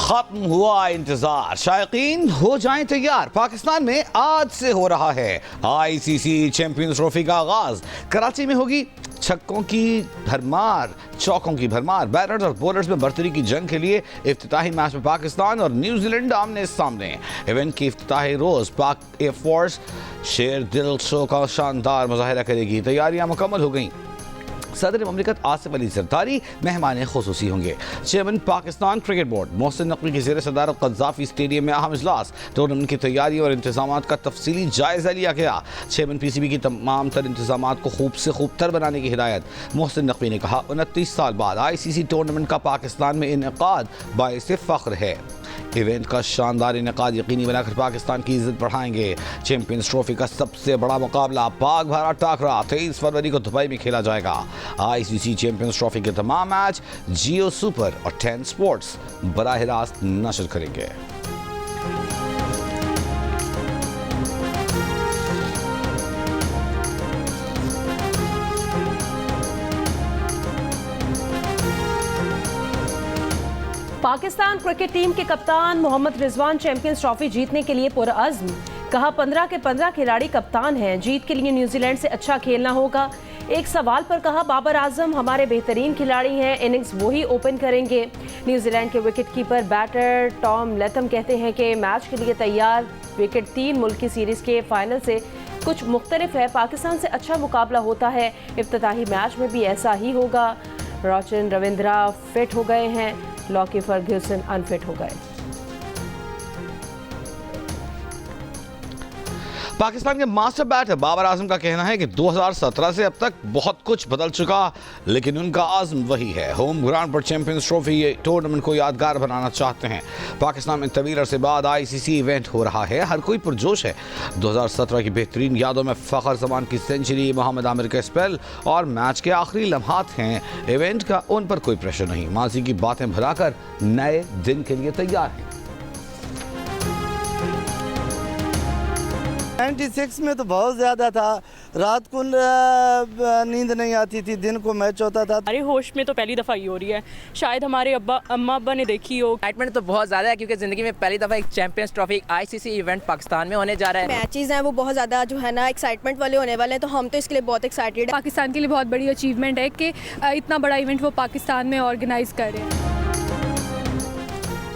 खत्म हुआ इंतजार, शायकीन हो जाएं तैयार। पाकिस्तान में आज से हो रहा है आईसीसी चैंपियंस ट्रॉफी का आगाज। कराची में होगी छक्कों की भरमार, चौकों की भरमार। बैटर्स और बॉलर्स में बर्तरी की जंग के लिए इफ्तिताही मैच में पाकिस्तान और न्यूजीलैंड आमने सामने। इवेंट की इफ्तिताही रोज पाक एयरफोर्स शेर दिल शो का शानदार मुजाहिरा करेगी। तैयारियां मुकम्मल हो गई। सदर ममलिकत आसिफ अली जरदारी मेहमान खुसूसी होंगे। Chairman Pakistan cricket board Mohsin Naqvi की ज़ेर सदारत क़ज़्ज़ाफ़ी स्टेडियम में अहम इजलास। टूर्नामेंट की तैयारी और इंतजाम का तफसीली जायज़ा लिया गया। चेयरमैन पीसीबी की तमाम तर इंतजाम को खूब से खूब तर बनाने की हिदायत। मोहसिन नकवी ने कहा, 29 साल बाद आईसीसी टूर्नामेंट का पाकिस्तान में इनेकाद बाइस फ़ख्र है। इवेंट का शानदार इनेकाद यकीनी बनाकर पाकिस्तान की इज्जत बढ़ाएंगे। चैंपियंस ट्रॉफी का सबसे बड़ा मुकाबला पाक भारत टाकरा 23 फरवरी को दुबई में खेला जाएगा। आईसीसी चैंपियंस ट्रॉफी के तमाम मैच जियो सुपर और 10 स्पोर्ट्स बराह रास्त नशर करेंगे। पाकिस्तान क्रिकेट टीम के कप्तान मोहम्मद रिजवान चैंपियंस ट्रॉफी जीतने के लिए पुरअज़्म। कहा, 15 के 15 खिलाड़ी कप्तान हैं। जीत के लिए न्यूजीलैंड से अच्छा खेलना होगा। एक सवाल पर कहा, बाबर आजम हमारे बेहतरीन खिलाड़ी हैं, इनिंग्स वही ओपन करेंगे। न्यूजीलैंड के wicket keeper batter Tom Latham कहते हैं कि मैच के लिए तैयार। विकेट 3 मुल्क की सीरीज़ के फाइनल से कुछ मुख्तलिफ है। पाकिस्तान से अच्छा मुकाबला होता है। इफ्तिताही मैच में भी ऐसा ही होगा। रोचन रविंद्रा फिट हो गए हैं, लॉकी फर्ग्यूसन अनफिट हो गए। पाकिस्तान के मास्टर बैटर बाबर आजम का कहना है कि 2017 से अब तक बहुत कुछ बदल चुका, लेकिन उनका आज़म वही है। होम ग्राउंड पर चैंपियंस ट्रॉफी टूर्नामेंट को यादगार बनाना चाहते हैं। पाकिस्तान में तवील अरसे बाद आईसीसी इवेंट हो रहा है। हर कोई पुरजोश है। 2017 की बेहतरीन यादों में फ़खर जमान की सेंचुरी, मोहम्मद आमिर का स्पेल और मैच के आखिरी लम्हात हैं। इवेंट का उन पर कोई प्रेशर नहीं। माजी की बातें भुलाकर नए दिन के लिए तैयार हैं। 96 में तो बहुत ज़्यादा था। रात को नींद नहीं आती थी, दिन को मैच होता था। हमारे होश में तो पहली दफ़ा ही हो रही है। शायद हमारे अम्मा अब्बा ने देखी हो। एक्साइटमेंट तो बहुत ज़्यादा है क्योंकि ज़िंदगी में पहली दफ़ा एक champions trophy ICC event Pakistan में होने जा रहा है। मैचेस हैं वो बहुत ज़्यादा जो है ना एक्साइटमेंट वाले होने वाले हैं, तो हम तो इसके लिए बहुत एक्साइटेड है। पाकिस्तान के लिए बहुत बड़ी अचीवमेंट है कि इतना बड़ा इवेंट वो पाकिस्तान में ऑर्गेनाइज कर रहे हैं।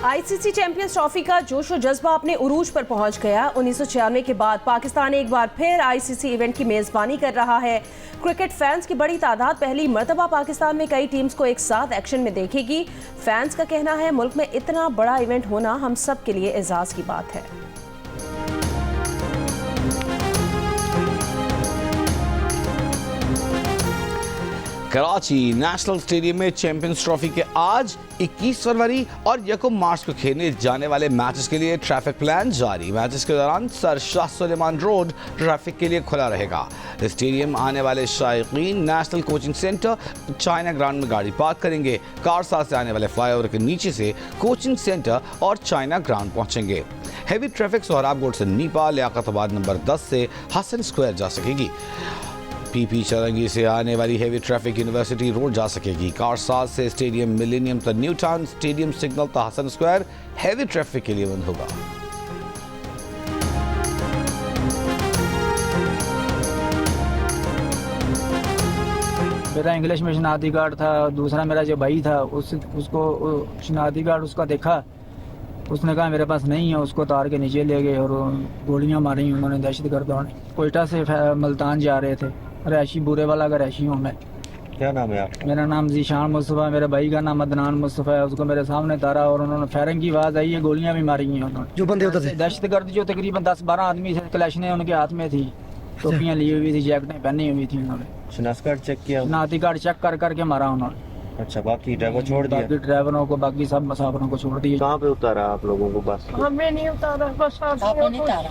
आईसीसी चैंपियंस ट्रॉफी का जोश और जज्बा अपने उरूज पर पहुंच गया। 1996 के बाद पाकिस्तान एक बार फिर आईसीसी इवेंट की मेजबानी कर रहा है। क्रिकेट फैंस की बड़ी तादाद पहली मर्तबा पाकिस्तान में कई टीम्स को एक साथ एक्शन में देखेगी। फैंस का कहना है, मुल्क में इतना बड़ा इवेंट होना हम सब के लिए एजाज की बात है। कराची नेशनल स्टेडियम में चैंपियंस ट्रॉफी के आज 21 फरवरी और 1 मार्च को खेले जाने वाले मैचेस के लिए ट्रैफिक प्लान जारी। मैचेस के दौरान Sir Shah Suleman Road traffic के लिए खुला रहेगा। स्टेडियम आने वाले शायकीन national coaching centre China ground में गाड़ी पार्क करेंगे। कारसा से आने वाले फ्लाईओवर के नीचे से कोचिंग सेंटर और चाइना ग्राउंड पहुंचेंगे। हैवी ट्रैफिक सोहराबगढ़ से नीपा, लियाकताबाद नंबर 10 से हसन स्क्वायर जा सकेगी। पीपी चरंगी से आने वाली हैवी ट्रैफिक यूनिवर्सिटी रोड जा सकेगी। कारसाज से स्टेडियम मिलेनियम तक न्यू टाउन, स्टेडियम सिग्नल तक हसन स्क्वायर हैवी ट्रैफिक के लिए बंद होगा। मेरा इंग्लिश में शनाख्ती कार्ड था। दूसरा मेरा जो भाई था उसको शनाख्ती कार्ड उसका देखा, उसने कहा मेरे पास नहीं है। उसको तार के नीचे ले गए और गोलियां मारी उन्होंने, दहशतगर्दों ने। कोयटा से मुल्तान जा रहे थे। रैशी बुरे वाला का रैशी हूँ मैं। क्या नाम है आपका? मेरा नाम जीशान मुस्तफ़ा, मेरे भाई का नाम अदनान मुस्तफ़ा है। उसको मेरे सामने तारा और उन्होंने फायरिंग की आवाज़ आई है, गोलियां भी मारी हैं उन्होंने। जो बंदे उधर थे दहशतगर्द जो तकरीबन 10-12 आदमी थे, कलेशनें उनके हाथ में थी, टोपियाँ ली हुई थी, जैकेटें पहनी हुई थी। उन्होंने शनाख्ती कार्ड चेक किया? शनाख्ती कार्ड चेक कर करके मारा उन्होंने। अच्छा, बाकी ड्राइवर छोड़ दिया? बाकी ड्राइवरों को, बाकी सब मुसाफिरों को छोड़ दिया। कहाँ पे उतारा आप लोगों को? बस हमें नहीं उतारा, बस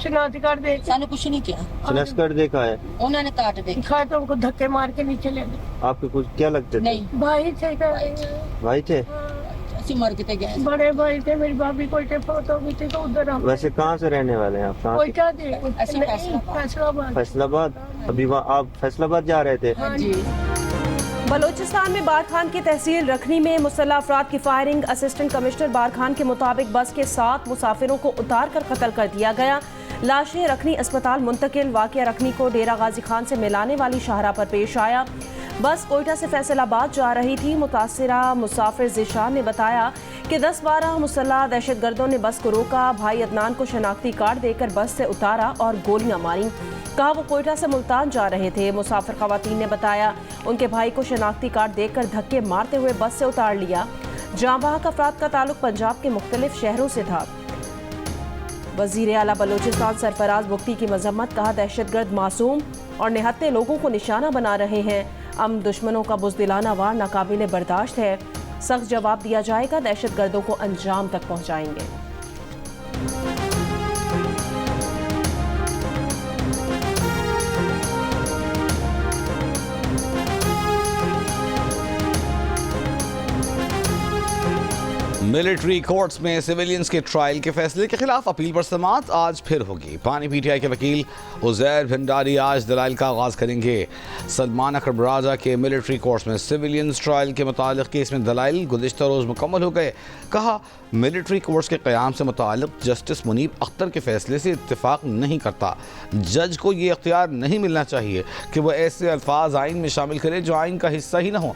शनाख्ती कार्ड दे, सानू कुछ नहीं किया। शनाख्ती कार्ड देखा है उन्होंने? कार्ड देखा तो उनको धक्के मार के नीचे ले गए। आपके कुछ क्या लगते थे? नहीं, भाई थे। भाई थे? ऐसी मर के गए। बड़े भाई थे, मेरी भाभी कोई फोटो भी थी। तो उधर हम वैसे कहाँ से रहने वाले हैं आप? कहाँ कोई क्या दे? फैसलाबाद। फैसलाबाद। अभी वहाँ आप फैसलाबाद जा रहे थे? हाँ जी। बलूचिस्तान में बारखान की तहसील रखनी में मुसल्लह अफराद की फायरिंग। असिस्टेंट कमिश्नर बारखान के मुताबिक बस के 7 मुसाफिरों को उतार कर कत्ल कर दिया गया। लाशें रखनी अस्पताल मुंतकिल। वाक़या रखनी को डेरा गाजी खान से मिलाने वाली शाहरा पर पेश आया। बस कोयटा से फैसलाबाद जा रही थी। मुतासिरा मुसाफिर जिशान ने बताया कि 10-12 मुसल्लह दहशतगर्दों ने बस को रोका। भाई अदनान को शनाख्ती कार्ड देकर बस से उतारा और गोलियां मारी। कहा वो कोयटा से मुल्तान जा रहे थे। मुसाफिर खवातीन ने बताया उनके भाई को शनाख्ती कार्ड देकर धक्के मारते हुए बस से उतार लिया। जांबाहक अफराद का ताल्लुक पंजाब के मुख्तलिफ शहरों से था। वजीर आला बलूचिस्तान सरफराज बुख्ती की मजम्मत। कहा दहशतगर्द मासूम और निहत्ते लोगों को निशाना बना रहे हैं। हम दुश्मनों का बुज़दिलाना वार नाकाबिले बर्दाश्त है। सख्त जवाब दिया जाएगा। दहशतगर्दों को अंजाम तक पहुंचाएंगे। मिलिट्री कोर्ट्स में सिविलियंस के ट्रायल के फैसले के खिलाफ अपील पर समाअत आज फिर होगी। पानी पीटीआई के वकील उजैर भंडारी आज दलाइल का आगाज करेंगे। सलमान अकबर राजा के मिलिट्री कोर्ट्स में सिविलियंस ट्रायल के मुतालिक केस में दलाइल गुज़िश्ता रोज़ मुकम्मल हो गए। कहा मिलिट्री कोर्ट्स के क़याम से मुतालिक जस्टिस मुनीब अख्तर के फैसले से इत्तेफाक नहीं करता। जज को ये इख्तियार नहीं मिलना चाहिए कि वह ऐसे अल्फाज आइन में शामिल करे जो आइन का हिस्सा ही न हो।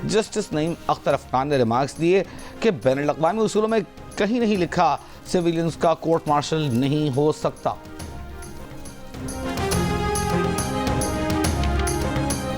जस्टिस नईम अख्तर अफगान ने रिमार्क्स दिए कि बैनुल अक़वामी उसूलों में कहीं नहीं लिखा सिविलियंस का कोर्ट मार्शल नहीं हो सकता।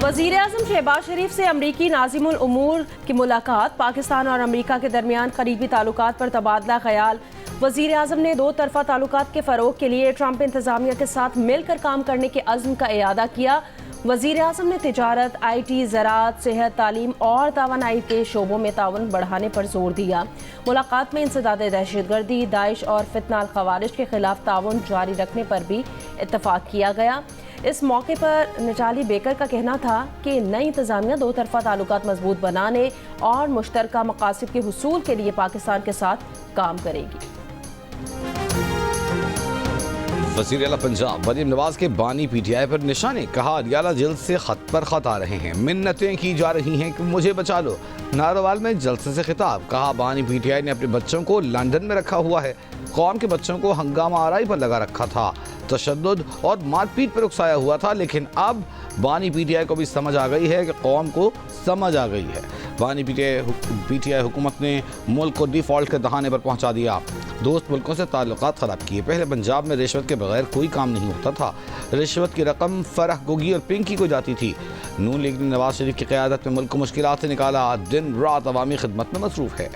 वज़ीर आज़म शहबाज शरीफ से अमरीकी नाज़िमुल उमूर की मुलाकात। पाकिस्तान और अमरीका के दरमियान करीबी ताल्लुकात पर तबादला ख्याल। वज़ीर आज़म ने 2 तरफ़ा ताल्लुकात के फ़रोग़ के लिए ट्रंप इंतज़ामिया के साथ मिलकर काम करने के अज़्म का इयादा किया। वज़ीर आज़म ने तिजारत, IT, ज़राअत, सेहत, तालीम और तवानाई के शोबों में ताउन बढ़ाने पर जोर दिया। मुलाकात में इंसदाद दहशतगर्दी, दाइश और फितना अल खवारिज के खिलाफ ताउन जारी रखने पर भी इत्तफाक किया गया। इस मौके पर नटाली बेकर का कहना था कि नई इंतज़ामिया 2 तरफ़ा ताल्लुकात मजबूत बनाने और मुश्तरका मकासद के हुसूल के लिए पाकिस्तान के साथ काम करेगी। वज़ीर आला पंजाब मरीम नवाज के बानी पीटीआई पर निशाने। कहा अडियाला जेल से खत पर खत आ रहे हैं। मिन्नतें की जा रही हैं कि मुझे बचा लो। नारोवाल में जलसे से खिताब। कहा बानी पीटीआई ने अपने बच्चों को लंदन में रखा हुआ है। कौम के बच्चों को हंगामा आराई पर लगा रखा था। तशद्दुद और मारपीट पर उकसाया हुआ था, लेकिन अब बानी पीटीआई को भी समझ आ गई है कि कौम को समझ आ गई है। बानी पीटीआई हुकूमत ने मुल्क को डिफ़ॉल्ट के दहाने पर पहुंचा दिया। दोस्त मुल्कों से ताल्लुकात ख़राब किए। पहले पंजाब में रिश्वत के बगैर कोई काम नहीं होता था। रिश्वत की रकम फरह गोगी और पिंकी को जाती थी। नून लीग ने नवाज शरीफ की क़यादत में मुल्क को मुश्किलात से निकाला। दिन रात अवामी खिदमत में मसरूफ़ है।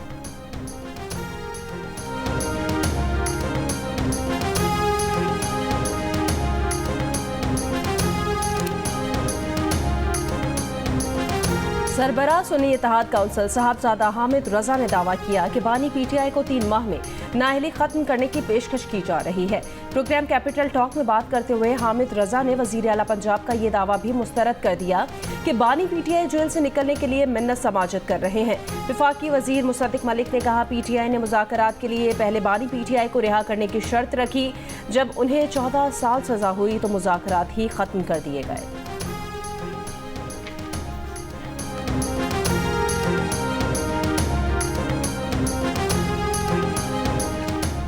सरबराह सुन्नी इत्तेहाद काउंसिल साहबजादा हामिद रजा ने दावा किया कि बानी पीटीआई को 3 माह में नाअहली खत्म करने की पेशकश की जा रही है। प्रोग्राम कैपिटल टॉक में बात करते हुए हामिद रजा ने वजीर आला पंजाब का ये दावा भी मुस्तरद कर दिया कि बानी पीटीआई जेल से निकलने के लिए मिन्नत समाजत कर रहे हैं। वफाकी वजीर मुसद्दिक मलिक ने कहा पीटीआई ने मुज़ाकरात के लिए पहले बानी पीटीआई को रिहा करने की शर्त रखी। जब उन्हें 14 साल सजा हुई तो मुज़ाकरात ही खत्म कर दिए गए।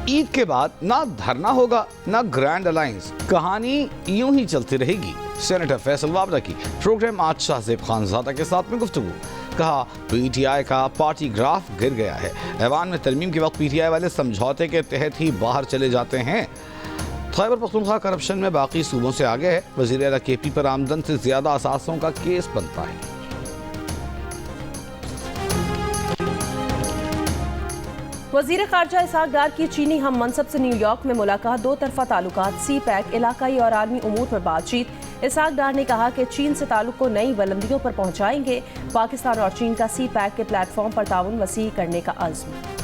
ईद के बाद ना धरना होगा ना ग्रैंड अलायंस। कहानी यूं ही चलती रहेगी। सेनेटर फैसल वाबरा की प्रोग्राम आज शाहजेब खानजादा के साथ में गुफ्तगू। कहा पीटीआई का पार्टी ग्राफ गिर गया है। ऐवान में तरमीम के वक्त पीटीआई वाले समझौते के तहत ही बाहर चले जाते हैं। खैबर पख्तूनख्वा करप्शन में बाकी सूबों से आगे है। वज़ीर आला केपी पर आमदन से ज्यादा असासों का केस बनता है। वज़ीर ख़ारजा इसहाक़ डार की चीनी हम मनसब से न्यूयॉर्क में मुलाकात। 2 तरफ़ा ताल्लुकात, CPEC, इलाकाई और आलमी उमूर पर बातचीत। इसहाक़ डार ने कहा कि चीन से ताल्लुक को नई बुलंदियों पर पहुँचाएंगे। पाकिस्तान और चीन का CPEC के प्लेटफॉर्म पर ताउन वसी करने का अज़्म।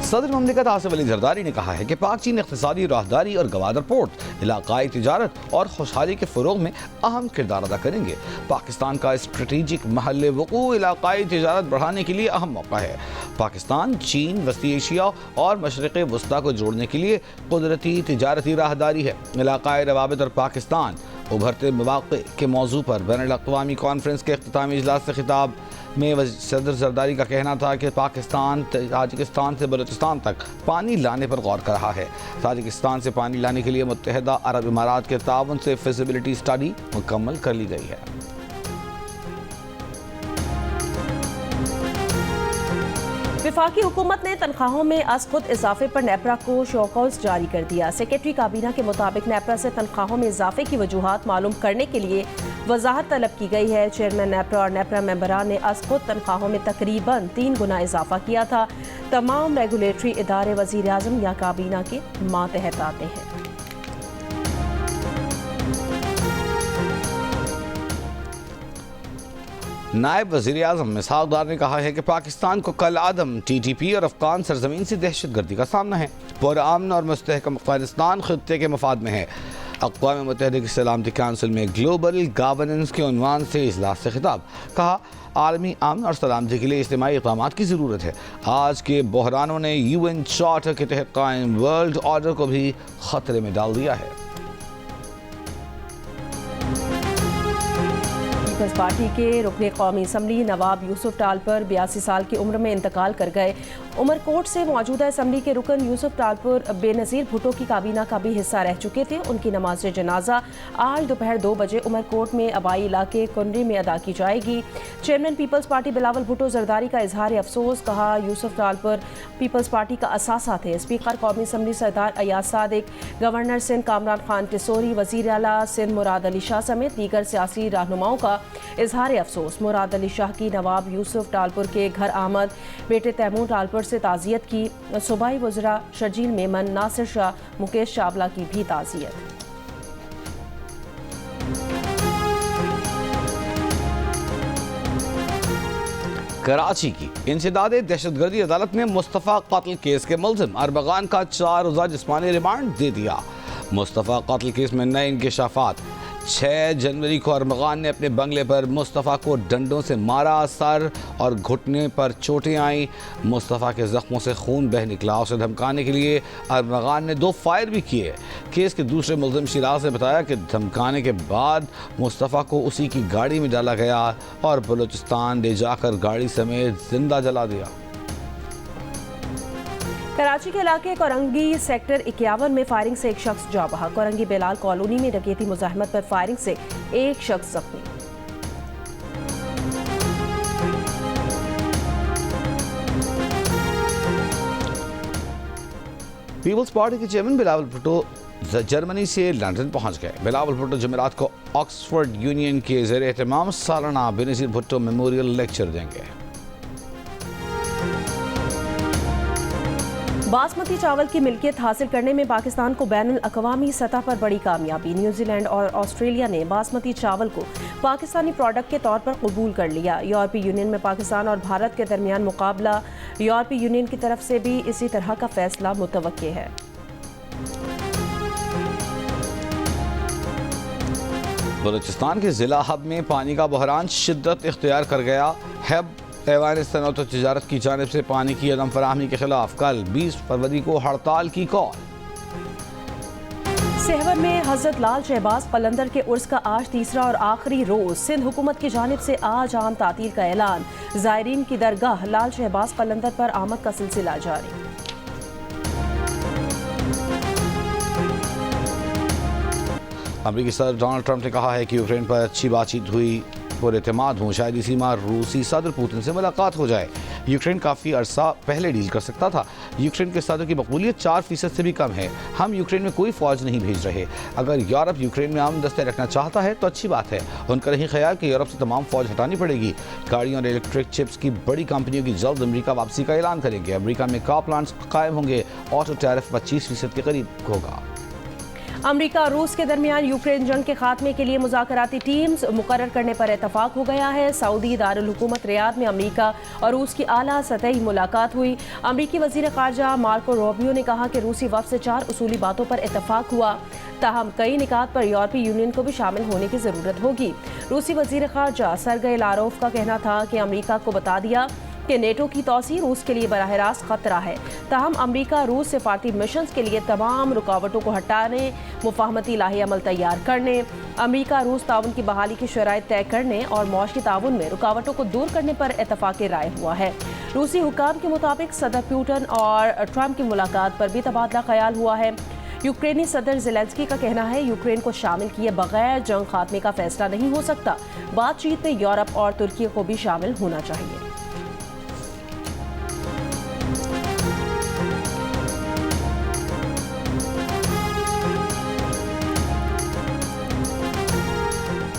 सदर ममलिकत आसिफ अली जरदारी ने कहा है कि पाक चीन इक़्तिसादी राहदारी और गवादर पोर्ट इलाकाई तिजारत और खुशहाली के फ़रोग़ में अहम किरदार अदा करेंगे। पाकिस्तान का स्ट्रेटेजिक महल वक़ू इलाकाई तिजारत बढ़ाने के लिए अहम मौका है। पाकिस्तान चीन, वस्ती एशिया और मशरिक़ वस्ता को जोड़ने के लिए कुदरती तिजारती राहदारी है। इलाकाई रवाबित और पाकिस्तान उभरते मौक़े के मौजू पर बैनुल-अक़वामी कॉन्फ्रेंस के इख्तितामी इजलास से खिताब में सदर जरदारी का कहना था कि पाकिस्तान ताजिकिस्तान से बलूचिस्तान तक पानी लाने पर गौर कर रहा है। ताजिकिस्तान से पानी लाने के लिए मुत्तहिदा अरब इमारात के ताउन से फिजिबिलिटी स्टडी मुकम्मल कर ली गई है। वफाकी हुकूमत ने तनख्वाहों में अज खुद इजाफे पर नेपरा को शोकॉज जारी कर दिया। सेक्रेटरी काबीना के मुताबिक नेपरा से तनख्वाहों में इजाफे की वजूहात मालूम करने के लिए वजाहत तलब की गई है। चेयरमैन नेपरा और नेपरा मेंबरान ने अज खुद तनख्वाहों में तकरीबन 3 गुना इजाफा किया था। तमाम रेगुलेटरी इदारे वज़ीर आज़म या काबीना के मातहत आते हैं। नायब वज़ीर आज़म मिसबाह डार ने कहा है कि पाकिस्तान को कल आदम TTP और अफगान सरजमीन से दहशतगर्दी का सामना है। पुरअमन और मुस्तहकम अफगानिस्तान खित्ते के मफाद में है। अक़वाम मुत्तहिदा की सलामती काउंसिल में ग्लोबल गवर्नेंस के उन्वान से इजलास से खिताब कहा, आलमी अमन और सलामती के लिए इज्तिमाई इक़दामात की ज़रूरत है। आज के बहरानों ने UN चार्टर के तहत कायम वर्ल्ड ऑर्डर को भी ख़तरे में डाल दिया है। पीपल्स पार्टी के रुकने कौमी असम्बली नवाब यूसुफ टालपुर 82 साल की उम्र में इंतकाल कर गए। उमरकोट से मौजूदा असम्बली के रुकन यूसुफ टालपुर बेनज़ीर भुट्टो की काबीना का भी हिस्सा रह चुके थे। उनकी नमाज जनाजा आज दोपहर 2 बजे उमरकोट में आबाई इलाके कुंडरी में अदा की जाएगी। चेयरमैन पीपल्स पार्टी बिलावल भुट्टो जरदारी का इजहार अफसोस, कहा यूसुफ टालपुर पीपल्स पार्टी का असासा थे। स्पीकर कौमी असम्बली सरदार अयाज सादिक, गवर्नर सिंध कामरान खान टिसोरी, वज़ीर आला सिंध मुराद अली शाह समेत दीगर सियासी रहनुमाओं का इजहार अफसोस। मुराद अली शाह की नवाब यूसुफ टालपुर के घर आमद, बेटे तैमूर टालपुर से ताज़ियत की। सूबाई वज़रा शर्जील मेमन, नासिर शाह, मुकेश चावला की भी ताज़ियत। कराची की इंसदादे दहशतगर्दी अदालत ने मुस्तफ़ा कत्ल केस के मुल्ज़िम अरबगान का 4 रोज़ा जिस्मानी रिमांड दे दिया। मुस्तफ़ा कत्ल केस में नए इंकशाफात। 6 जनवरी को अरबगान ने अपने बंगले पर मुस्तफ़ा को डंडों से मारा, सर और घुटने पर चोटें आईं। मुस्तफ़ा के ज़ख्मों से खून बह निकला। उसे धमकाने के लिए अरबगान ने 2 फायर भी किए। केस के दूसरे मुल्ज़िम शिराज ने बताया कि धमकाने के बाद मुस्तफ़ा को उसी की गाड़ी में डाला गया और बलूचिस्तान ले जाकर गाड़ी समेत जिंदा जला दिया। कराची के इलाके कोरंगी सेक्टर 51 में फायरिंग से एक शख्स जाँ बहा। कोरंगी बेलाल कॉलोनी में डकैती मुज़ाहमत पर फायरिंग से एक शख्स जख्मी। पीपल्स पार्टी के चेयरमैन बिलावल भुट्टो जर्मनी से लंदन पहुंच गए। बिलावल भुट्टो जुमेरात को ऑक्सफोर्ड यूनियन के ज़ेर एहतमाम सालाना बेनज़ीर भुट्टो मेमोरियल लेक्चर देंगे। बासमती चावल की मिल्कियत हासिल करने में पाकिस्तान को बैनुल-अक़वामी सतह पर बड़ी कामयाबी। न्यूजीलैंड और ऑस्ट्रेलिया ने बासमती चावल को पाकिस्तानी प्रोडक्ट के तौर पर कबूल कर लिया। यूरोपीय यूनियन में पाकिस्तान और भारत के दरमियान मुकाबला। यूरोपीय यूनियन की तरफ से भी इसी तरह का फैसला मुतवक्के है। बलूचिस्तान के ज़िला हब में पानी का बहरान शिद्दत इख्तियार कर गया। हब ऐवान सनअत और तिजारत की जानिब से पानी की अदम फराहमी के खिलाफ कल 20 फरवरी को हड़ताल की कॉल। सहवर में हजरत लाल शहबाज कलंदर के उर्स का आज तीसरा और आखिरी रोज। सिंध हुकूमत की जानिब से आज आम तातील का ऐलान। ज़ायरीन की दरगाह लाल शहबाज कलंदर पर आमद का सिलसिला जारी। अमरीकी सदर डोनाल्ड ट्रंप ने कहा है कि यूक्रेन पर अच्छी बातचीत हुई, पुरएतमाद हूँ। शायद इसी माह रूसी सदर पुतिन से मुलाकात हो जाए। यूक्रेन काफ़ी अरसा पहले डील कर सकता था। यूक्रेन के सदर की मकबूलियत 4% से भी कम है। हम यूक्रेन में कोई फ़ौज नहीं भेज रहे। अगर यूरोप यूक्रेन में अमन दस्ते रखना चाहता है तो अच्छी बात है। उनका नहीं ख्याल कि यूरोप से तमाम फ़ौज हटानी पड़ेगी। गाड़ियों और इलेक्ट्रिक चिप्स की बड़ी कंपनियों की जल्द अमरीका वापसी का ऐलान करेंगे। अमरीका में कार प्लांट्स कायम होंगे। ऑटो टैरिफ 25% के करीब होगा। अमेरिका और रूस के दरमियान यूक्रेन जंग के खात्मे के लिए मुज़ाकराती टीम्स मुकर्रर करने पर इतफाक हो गया है। सऊदी दारुल हुकूमत रियाद में अमेरिका और रूस की आला सतही मुलाकात हुई। अमेरिकी वज़ीर ख़ारजा मार्को रूबियो ने कहा कि रूसी वफ़द से 4 उसूली बातों पर इतफाक हुआ, ताहम कई निकात पर यूरोपीय यूनियन को भी शामिल होने की ज़रूरत होगी। रूसी वज़ीर ख़ारजा सरगेई लारोव का कहना था कि अमेरिका को बता दिया कि नेटो की तोसी रूस के लिए बराह रास्त खतरा है। ताहम अमेरिका रूस सिफारती मिशन के लिए तमाम रुकावटों को हटाने, मुफाहमती लाही अमल तैयार करने, अमेरिका रूस ताउन की बहाली की शराइत तय करने और मौशी ताउन में रुकावटों को दूर करने पर इतफाक़ राय हुआ है। रूसी हुकाम के मुताबिक सदर पुतिन और ट्रंप की मुलाकात पर भी तबादला ख्याल हुआ है। यूक्रेनी सदर ज़ेलेंस्की का कहना है यूक्रेन को शामिल किए बगैर जंग खात्मे का फैसला नहीं हो सकता। बातचीत में यूरोप और तुर्की को भी शामिल होना चाहिए।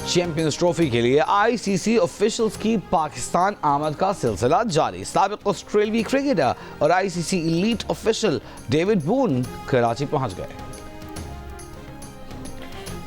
चैंपियंस ट्रॉफी के लिए आईसीसी ऑफिशियल्स की पाकिस्तान आमद का सिलसिला जारी। साबिक ऑस्ट्रेलियाई क्रिकेटर और ICC elite official David Boon Karachi पहुंच गए।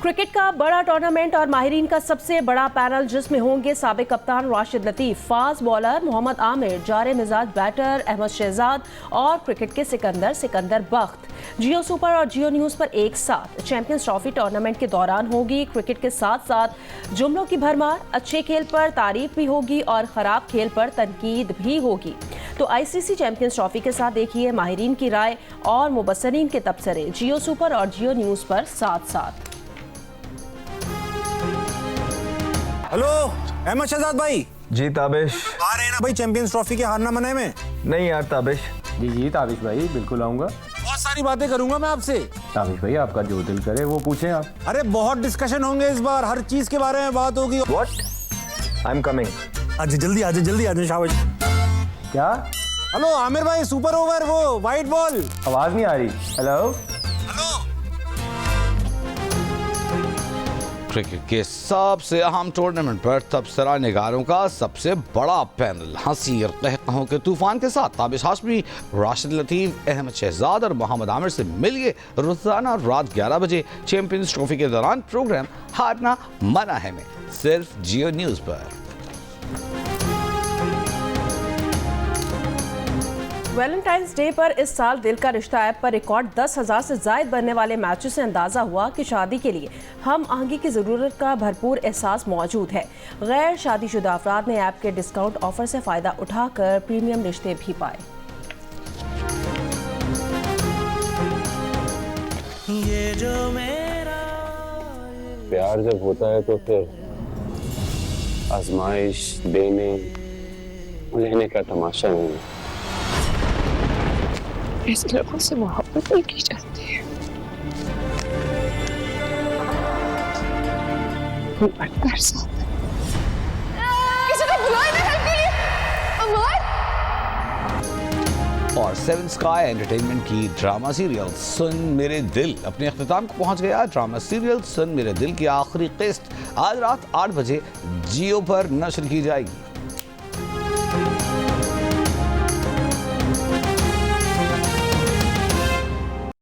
क्रिकेट का बड़ा टूर्नामेंट और माहिरीन का सबसे बड़ा पैनल, जिसमें होंगे साबिक कप्तान राशिद लतीफ, फास्ट बॉलर मोहम्मद आमिर, जारे मिजाज बैटर अहमद शहजाद और क्रिकेट के सिकंदर बख्त। जियो सुपर और जियो न्यूज़ पर एक साथ चैंपियंस ट्रॉफी टूर्नामेंट के दौरान होगी। क्रिकेट के साथ साथ जुमलों की भरमार, अच्छे खेल पर तारीफ भी होगी और ख़राब खेल पर तनकीद भी होगी। तो आईसीसी चैंपियंस ट्रॉफी के साथ देखिए माहिरीन की राय और मुबस्सरीन के तबसरे जियो सुपर और जियो न्यूज़ पर साथ साथ। हेलो अहमद शहजाद भाई। जी ताबिश। आ रहे हैं ना भाई चैंपियंस ट्रॉफी के हारना मनाए में? नहीं यार ताबिश। जी ताबिश भाई बिल्कुल आऊंगा। बहुत सारी बातें करूंगा मैं आपसे। ताबिश भाई आपका जो दिल करे वो पूछें आप। अरे बहुत डिस्कशन होंगे इस बार, हर चीज के बारे में बात होगी। व्हाट? I am coming. आज जल्दी आजा शाबाश। क्या? हेलो आमिर भाई, सुपर ओवर वो वाइट बॉल। आवाज नहीं आ रही। हेलो। क्रिकेट के सबसे अहम टूर्नामेंट पर तबसरा निगारों का सबसे बड़ा पैनल, हंसी और कहकहों के तूफान के साथ ताबिश हाशमी, राशिद लतीफ, अहमद शहजाद और मोहम्मद आमिर से मिलिए रोजाना रात 11 बजे चैंपियंस ट्रॉफी के दौरान प्रोग्राम हारना मना है में, सिर्फ जियो न्यूज़ पर। वैलेंटाइंस डे पर इस साल दिल का रिश्ता ऐप पर रिकॉर्ड 10,000 से ज़ायद बनने वाले मैचेस से अंदाज़ा हुआ कि शादी के लिए हम आहंगी की ज़रूरत का भरपूर एहसास मौजूद है। गैर शादीशुदा अफराद ने ऐप के डिस्काउंट ऑफर से फ़ायदा उठाकर प्रीमियम रिश्ते भी पाए। ये जो मेरा प्यार जब होता है तो फिर आजमाइश देने लेने का तमाशा नहीं है। ऐसे लोगों से मोहब्बत नहीं की जाती है। और 7 स्काई एंटरटेनमेंट की ड्रामा सीरियल सुन मेरे दिल अपने अख्तिताम को पहुंच गया। ड्रामा सीरियल सुन मेरे दिल की आखिरी किस्त आज रात 8 बजे जियो पर नश्र की जाएगी।